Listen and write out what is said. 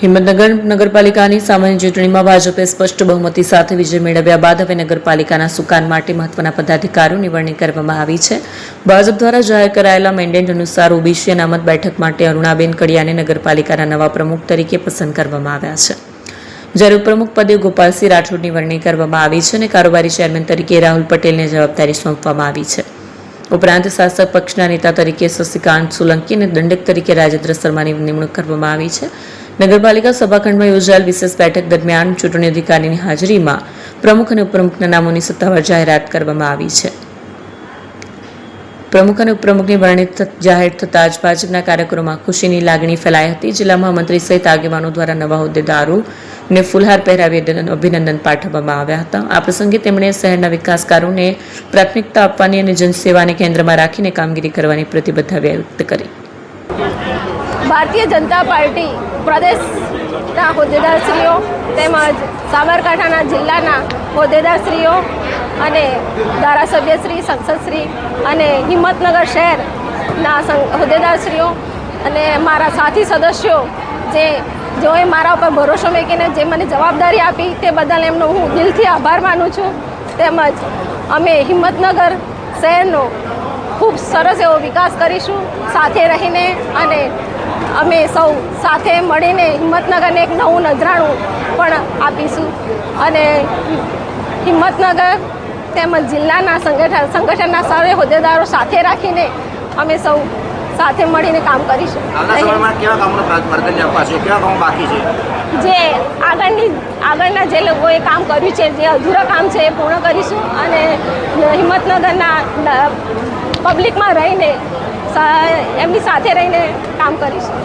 હિંમતનગર નગરપાલિકાની સામાન્ય ચૂંટણીમાં ભાજપે સ્પષ્ટ બહુમતી સાથે વિજય મેળવ્યા બાદ હવે નગરપાલિકાના સુકાન માટે મહત્વના પદાધિકારીઓની વરણી કરવામાં આવી છે। ભાજપ દ્વારા જાહેર કરાયેલા મેન્ડેટ અનુસાર ઓબીસી અનામત બેઠક માટે અરુણાબેન કડિયાને નગરપાલિકાના નવા પ્રમુખ તરીકે પસંદ કરવામાં આવ્યા છે, જ્યારે ઉપપ્રમુખ પદે ગોપાલસિંહ રાઠોડની વરણી કરવામાં આવી છે અને કારોબારી ચેરમેન તરીકે રાહુલ પટેલને જવાબદારી સોંપવામાં આવી છે। ઉપરાંત શાસક પક્ષના નેતા તરીકે શશિકાંત સોલંકી અને દંડક તરીકે રાજેન્દ્ર શર્માની નિમણૂક કરવામાં આવી છે। નગરપાલિકા સભાખંડમાં યોજાયેલ વિશેષ બેઠક દરમિયાન ચૂંટણી અધિકારીની હાજરીમાં પ્રમુખ અને ઉપપ્રમુખના નામોની સત્તાવાર જાહેરાત કરવામાં આવી છે। પ્રમુખ અને ઉપપ્રમુખની વરણી જાહેર થતાં જ ભાજપના કાર્યકરોમાં ખુશીની લાગણી ફેલાઈ હતી। જિલ્લા મહામંત્રી સહિત આગેવાનો દ્વારા નવા હોદ્દેદારોને ફુલહાર પહેરાવી અભિનંદન પાઠવવામાં આવ્યા હતા। આ પ્રસંગે તેમણે શહેરના વિકાસકારોને પ્રાથમિકતા આપવાની અને જનસેવાને કેન્દ્રમાં રાખીને કામગીરી કરવાની પ્રતિબદ્ધતા વ્યક્ત કરી। ભારતીય જનતા પાર્ટી પ્રદેશના હોદ્દેદારશ્રીઓ તેમજ સાબરકાંઠાના જિલ્લાના હોદ્દેદારશ્રીઓ અને ધારાસભ્યશ્રી, સંસદશ્રી અને હિંમતનગર શહેરના હોદ્દેદારશ્રીઓ અને મારા સાથી સદસ્યો જેઓએ મારા ઉપર ભરોસો મૂકીને જે મને જવાબદારી આપી તે બદલ એમનો હું દિલથી આભાર માનું છું। તેમજ અમે હિંમતનગર શહેરનો ખૂબ સરસ એવો વિકાસ કરીશું સાથે રહીને, અને અમે સૌ સાથે મળીને હિંમતનગરને એક નવું નજરાણું પણ આપીશું અને હિંમતનગર તેમજ જિલ્લાના સંગઠનના સર્વે હોદ્દેદારો સાથે રાખીને અમે સૌ સાથે મળીને કામ કરીશું। જે આગળના જે લોકોએ કામ કર્યું છે, જે અધૂરા કામ છે એ પૂર્ણ કરીશું અને હિંમતનગરના પબ્લિકમાં રહીને એમની સાથે રહીને કામ કરીશું।